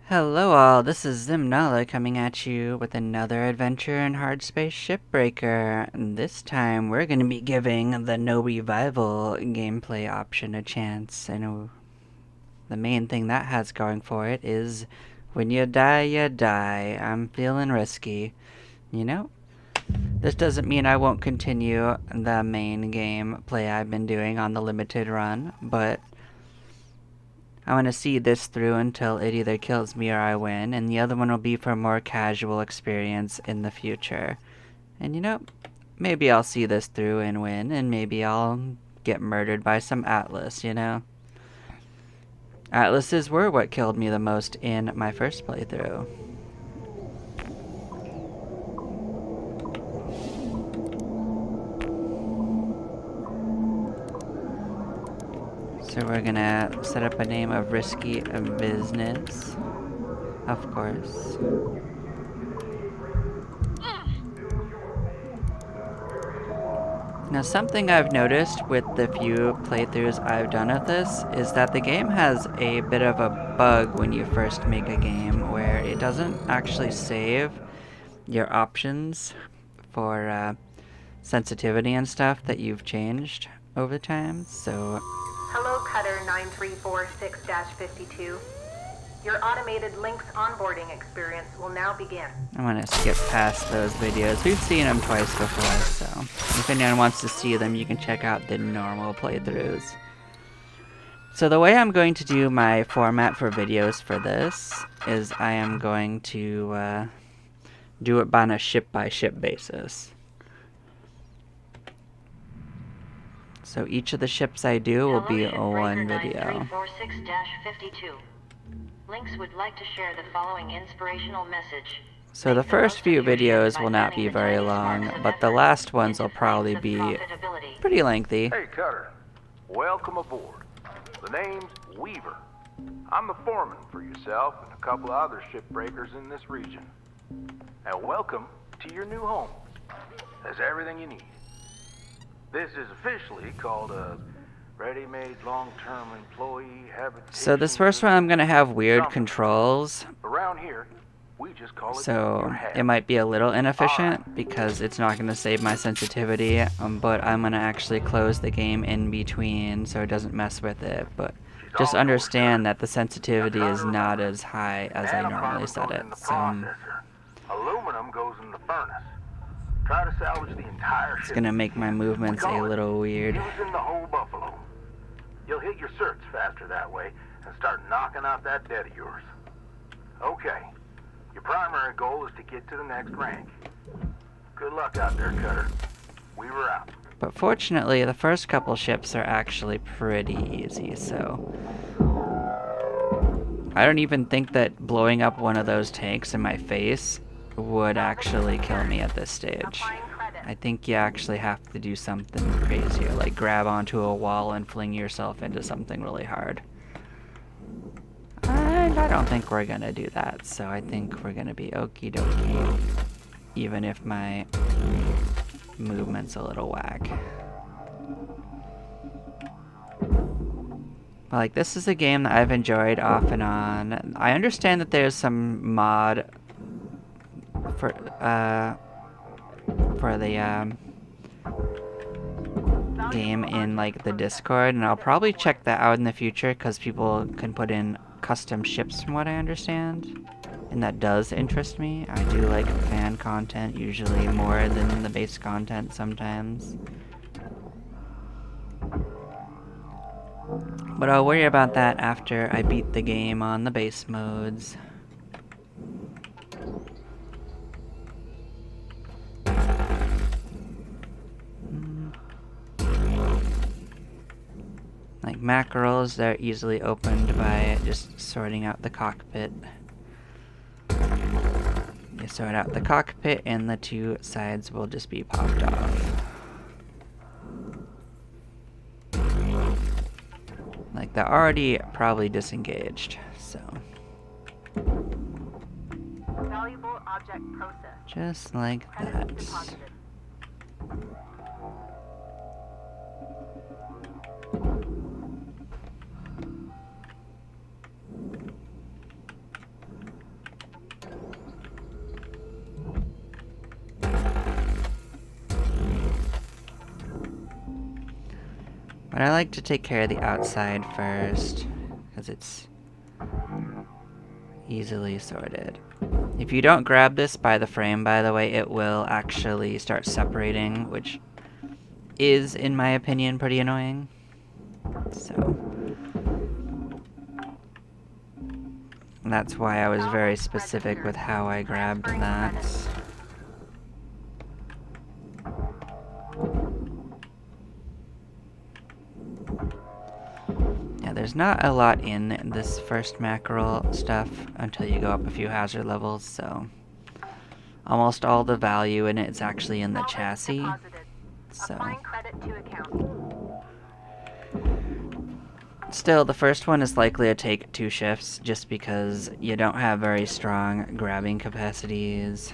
Hello all, this is Zimnala coming at you with another adventure in Hardspace Shipbreaker. And this time we're going to be giving the no revival gameplay option a chance. I know the main thing that has going for it is when you die, you die. I'm feeling risky. You know? This doesn't mean I won't continue the main gameplay I've been doing on the limited run, but I want to see this through until it either kills me or I win, and the other one will be for a more casual experience in the future. And you know, maybe I'll see this through and win, and maybe I'll get murdered by some Atlas, you know? Atlases were what killed me the most in my first playthrough. So we're gonna set up a name of Risky Business, of course. Now, something I've noticed with the few playthroughs I've done of this is that the game has a bit of a bug when you first make a game where it doesn't actually save your options for sensitivity and stuff that you've changed over time. So, Hello, Cutter 9346-52. Your automated Lynx onboarding experience will now begin. I'm gonna skip past those videos. We've seen them twice before, so if anyone wants to see them, you can check out the normal playthroughs. So the way I'm going to do my format for videos for this is I am going to do it on a ship-by-ship basis. So each of the ships I do will be a one video. 9346-52. Lynx would like to share the following inspirational message. So the first few videos will not be very long, but the last ones will probably be pretty lengthy. Hey, Cutter. Welcome aboard. The name's Weaver. I'm the foreman for yourself and a couple of other shipbreakers in this region. And welcome to your new home. There's everything you need. This is officially called a ready-made long-term employee habitation. So this first one I'm going to have weird controls. Around here, we just call it So your hab. it might be a little inefficient because it's not going to save my sensitivity, but I'm going to actually close the game in between so it doesn't mess with it. But just understand that the sensitivity is not as high as I normally set it. So aluminum goes in the furnace. Try to salvage the entire it's ship. going to make my movements a little weird. Using the whole buffalo. You'll hit your certs faster that way and start knocking out that debt of yours. Okay. Your primary goal is to get to the next rank. Good luck out there, Cutter. We were out. But fortunately, the first couple ships are actually pretty easy, so I don't even think that blowing up one of those tanks in my face would actually kill me at this stage. I think you actually have to do something crazier, like grab onto a wall and fling yourself into something really hard. And I don't think we're gonna do that, so I think we're gonna be okie dokie, even if my movement's a little whack. Like, this is a game that I've enjoyed off and on. I understand that there's some mod for the game in like the Discord, and I'll probably check that out in the future because people can put in custom ships from what I understand, and that does interest me. I do like fan content usually more than the base content sometimes, but I'll worry about that after I beat the game on the base modes. Like mackerels, they're easily opened by just sorting out the cockpit. You sort out the cockpit and the two sides will just be popped off. Like, they're already probably disengaged, so. Valuable object processed. Just like that. But I like to take care of the outside first, because it's easily sorted. If you don't grab this by the frame, by the way, it will actually start separating, which is, in my opinion, pretty annoying. So that's why I was very specific with how I grabbed that. Yeah, there's not a lot in this first mackerel stuff until you go up a few hazard levels, so almost all the value in it is actually in the chassis. So still, the first one is likely to take 2 shifts just because you don't have very strong grabbing capacities.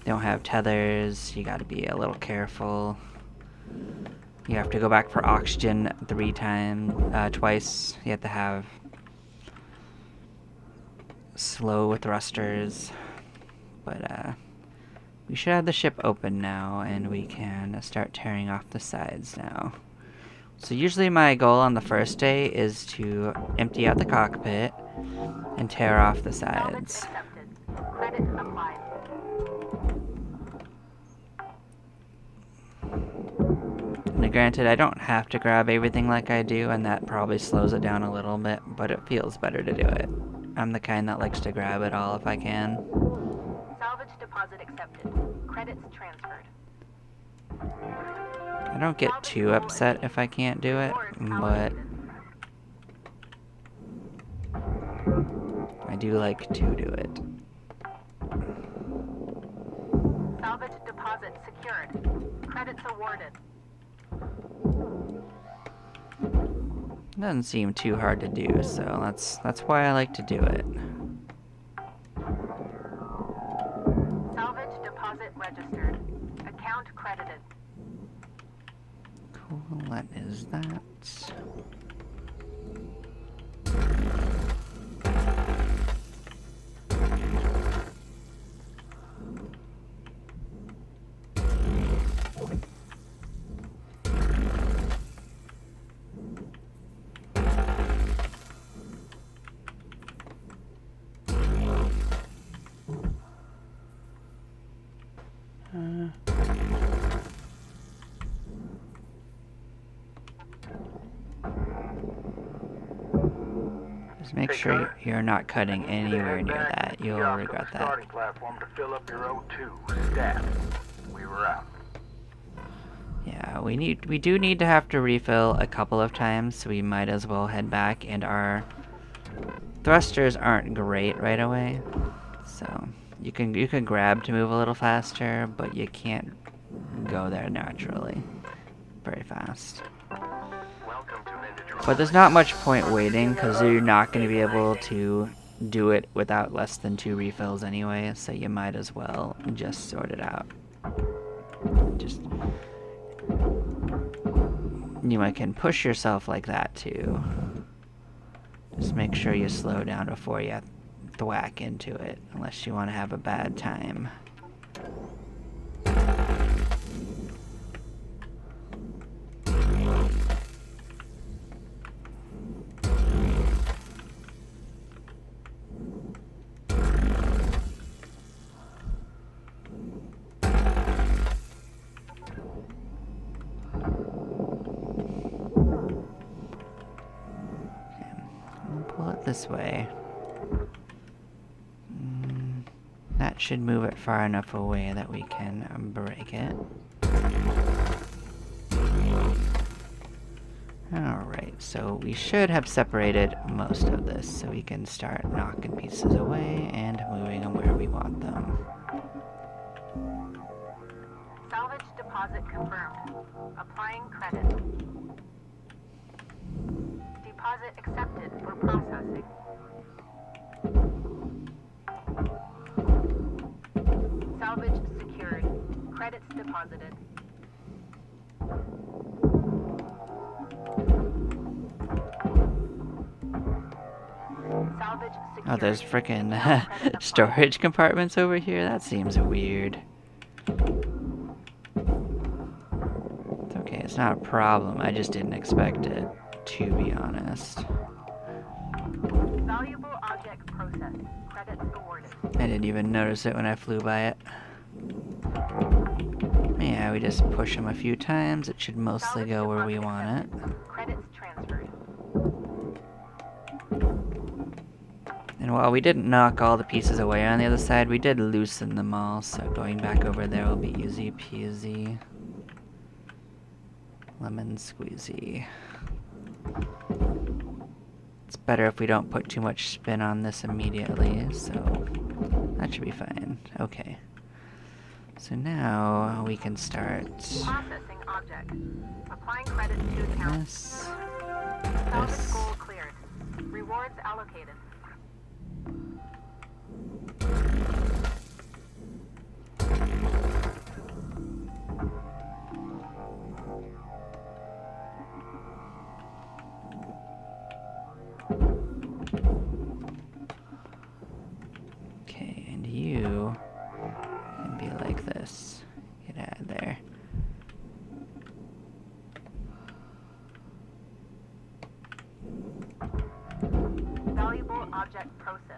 Don't have tethers, you gotta be a little careful. You have to go back for oxygen twice. You have to have slow thrusters. But we should have the ship open now, and we can start tearing off the sides now. So usually my goal on the first day is to empty out the cockpit and tear off the sides. And granted, I don't have to grab everything like I do, and that probably slows it down a little bit, but it feels better to do it. I'm the kind that likes to grab it all if I can. Salvage deposit accepted. Credits transferred. I don't get too upset if I can't do it, but I do like to do it. Salvage deposit secured. Credits awarded. It doesn't seem too hard to do, so that's why I like to do it. Salvage deposit registered. Account credited. Cool, what is that? Just make sure you're not cutting anywhere near that. You'll regret that. Starting platform to fill up your O2 staff. We were out. Yeah, we do need to have to refill a couple of times, so we might as well head back, and our thrusters aren't great right away. So you can grab to move a little faster, but you can't go there naturally very fast. But there's not much point waiting, because you're not going to be able to do it without less than 2 refills anyway, so you might as well just sort it out. You can push yourself like that too. Just make sure you slow down before you thwack into it, unless you want to have a bad time. Pull it this way. That should move it far enough away that we can break it. Alright, so we should have separated most of this, so we can start knocking pieces away and moving them where we want them. Salvage deposit confirmed. Applying credit. Deposit accepted for processing. Salvage secured. Credits deposited. Salvage secured. Oh, there's frickin' storage compartments over here? That seems weird. It's okay, It's not a problem, I just didn't expect it, to be honest. Valuable object processed. Credits awarded. I didn't even notice it when I flew by it. Yeah, we just push them a few times. It should mostly go where we want it. Credits transferred. And while we didn't knock all the pieces away on the other side, we did loosen them all, so going back over there will be easy peasy. Lemon squeezy. It's better if we don't put too much spin on this immediately, so that should be fine. Okay. So now we can start Processing object. Applying credits to account. this, Salvage this. goal cleared. Rewards allocated. Okay, and you can be like this. Get out of there. Valuable object processed.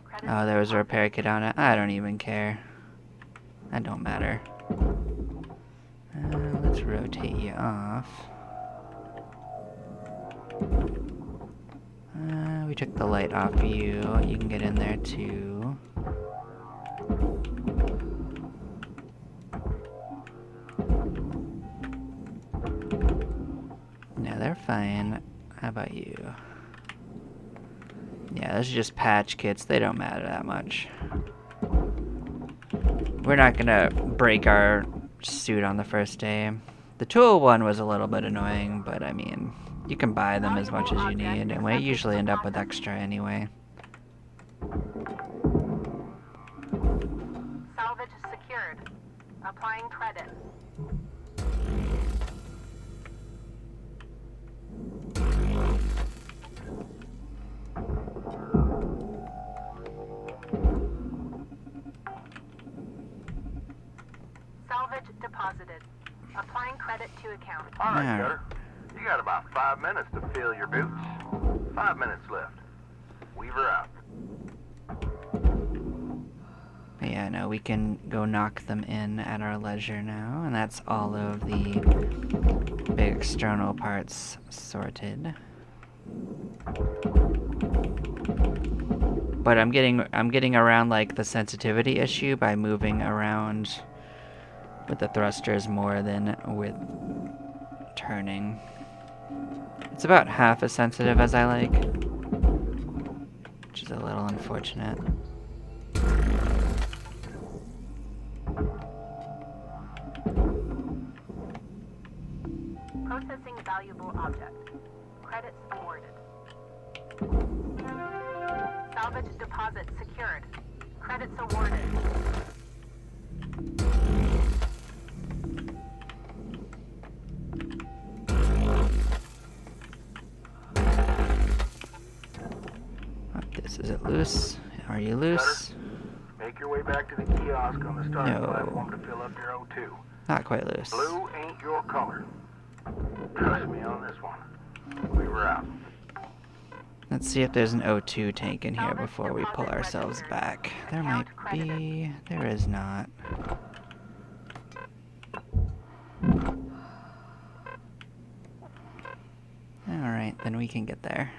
Credits Oh, there was a repair kit on it. I don't even care. That don't matter. Let's rotate you off. We took the light off you. You can get in there too. No, they're fine. How about you? Yeah, those are just patch kits. They don't matter that much. We're not gonna break our suit on the first day. The tool one was a little bit annoying, but I mean, you can buy them as much as you need, and we usually end up with extra anyway. Salvage secured. Applying credit. Salvage deposited. Applying credit to account. All right, Alright. Cutter. You got about 5 minutes to fill your boots. 5 minutes left. Weaver out. But yeah, no, we can go knock them in at our leisure now, and that's all of the big external parts sorted. But I'm getting around like the sensitivity issue by moving around with the thrusters more than with turning. It's about half as sensitive as I like, which is a little unfortunate. Processing valuable object. Credits awarded. Salvage deposit secured. Credits awarded. This is it loose? Are you loose? Make your way back to the kiosk on the starting No. platform to fill up your O2. Not quite loose. Blue ain't your color. Trust me on this one. Weaver out. Let's see if there's an O2 tank in here before we pull ourselves back. There might be. There is not. Alright, then we can get there.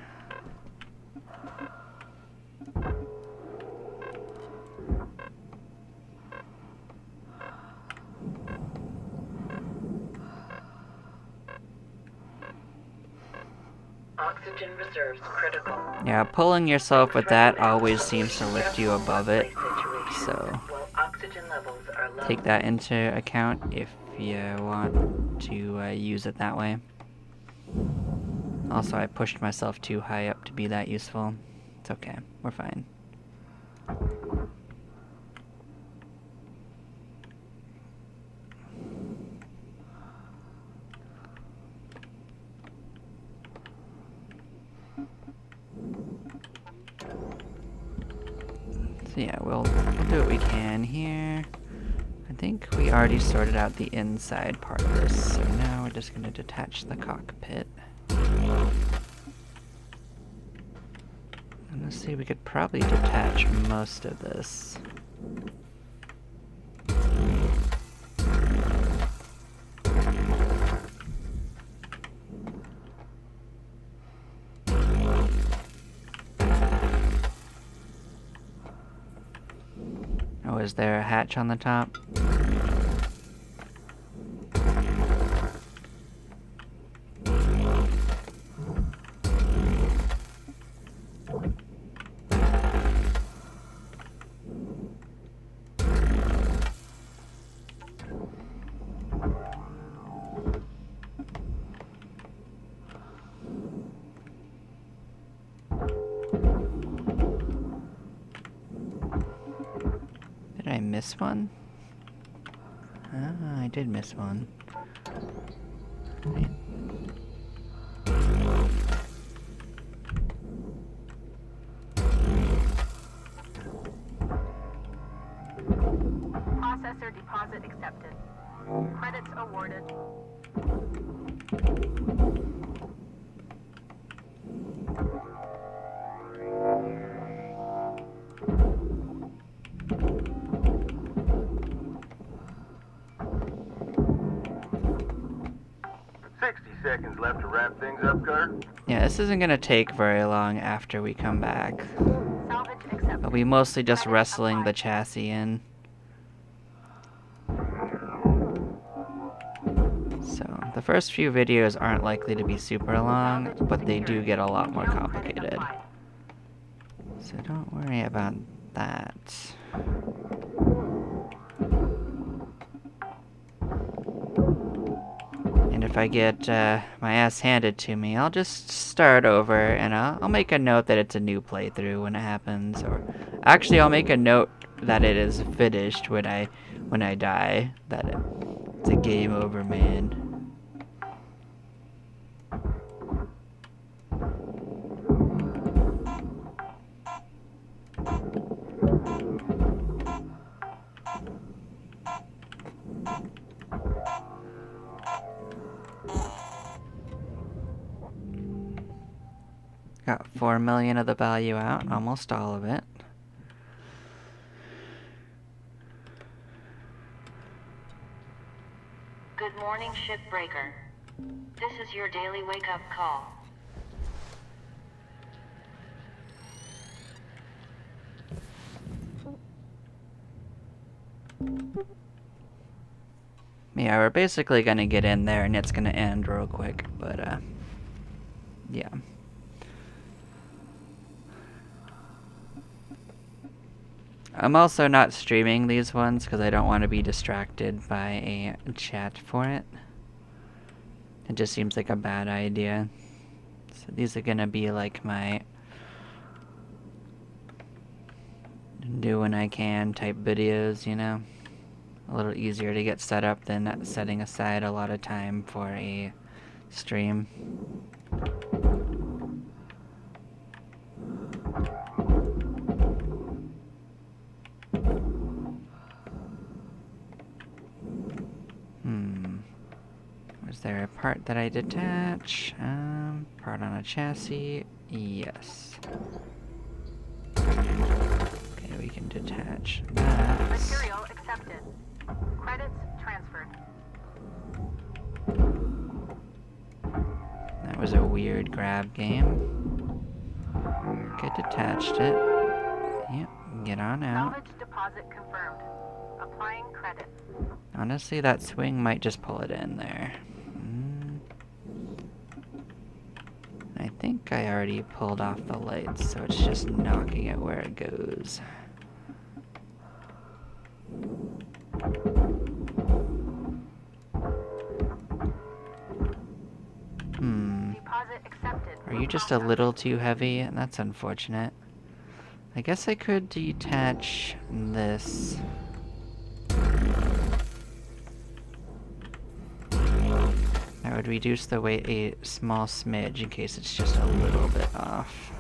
Oxygen reserves critical. Yeah, pulling yourself with that always seems to lift you above it. So, While oxygen levels are low. take that into account if you want to use it that way. Also, I pushed myself too high up to be that useful. It's okay. We're fine. So yeah, we'll do what we can here. I think think we already sorted out the inside part of this, so now we're just going to detach the cockpit. And let's see, we could probably detach most of this. Oh, is there a hatch on the top? Did I miss one? Ah, I did miss one. Right. Processor deposit accepted. Credits awarded. Seconds left to wrap things up, Cutter. Yeah, this isn't gonna take very long after we come back. Salvage accepted. But we mostly just Credits wrestling the applied. chassis in. So, the first few videos aren't likely to be super long, but they do get a lot more complicated. So don't worry about that. And if I get my ass handed to me, I'll just start over and I'll make a note that it's a new playthrough when it happens. Or actually, I'll make a note that it is finished when I die. That it's a game over, man. Got 4 million of the value out, almost all of it. Good morning, Shipbreaker. This is your daily wake-up call. Yeah, we're basically gonna get in there and it's gonna end real quick, but yeah. I'm also not streaming these ones because I don't want to be distracted by a chat for it. It just seems like a bad idea. So these are gonna be like my do when I can type videos, you know? A little easier to get set up than setting aside a lot of time for a stream. Was there a part that I detach? Part on a chassis? Yes. Okay, we can detach that. Material accepted. Credits transferred. That was a weird grab game. Okay, detached it. Yep, get on out. Salvage deposit confirmed. Applying credit. Honestly, that swing might just pull it in there. I think I already pulled off the lights, so it's just knocking it where it goes. Deposit accepted. Are you just a little too heavy? That's unfortunate. I guess I could detach this. That would reduce the weight a small smidge in case it's just a little bit off.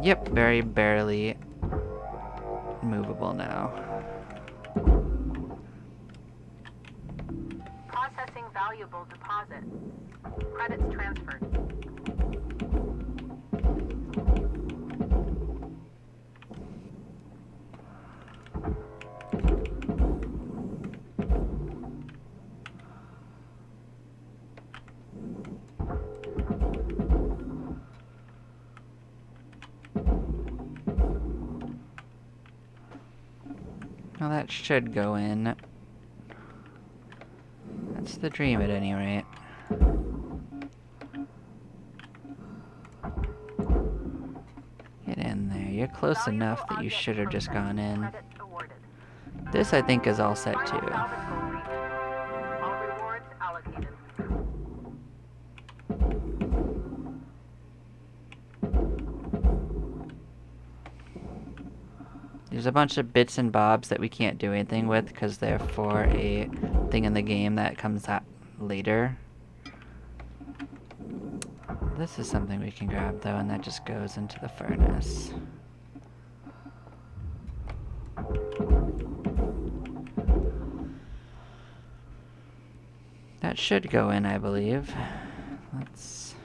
Yep, very barely movable now. Processing valuable deposit. Credits transferred. Well, that should go in. That's the dream at any rate. Get in there. You're close enough that you should have just gone in. Credits awarded. This, I think, is all set Final too. salvage goal reached. All rewards allocated. There's a bunch of bits and bobs that we can't do anything with because they're for a thing in the game that comes out later. This is something we can grab though, and that just goes into the furnace. That should go in, I believe. Let's...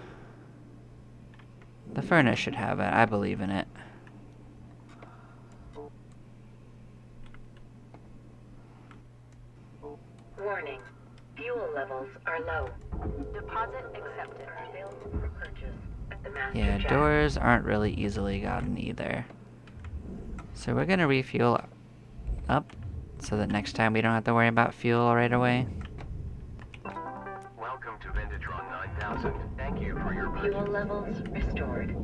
The furnace should have it. I believe in it. Warning. Fuel levels are low. Deposit accepted. Are available for purchase at the master Yeah, jack. doors aren't really easily gotten either. So we're gonna refuel up so that next time we don't have to worry about fuel right away. Welcome to Vintatron 9000. Thank you for your purchase. Fuel levels restored.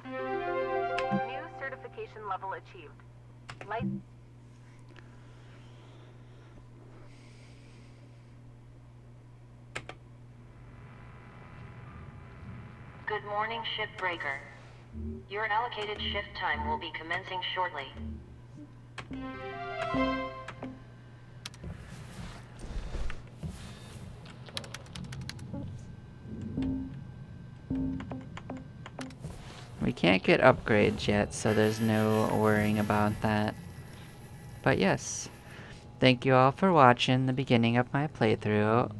New certification level achieved. Light. Good morning, Shipbreaker. Your allocated shift time will be commencing shortly. We can't get upgrades yet, so there's no worrying about that. But yes, thank you all for watching the beginning of my playthrough.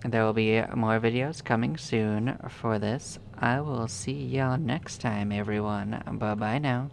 There will be more videos coming soon for this. I will see y'all next time, everyone. Bye-bye now.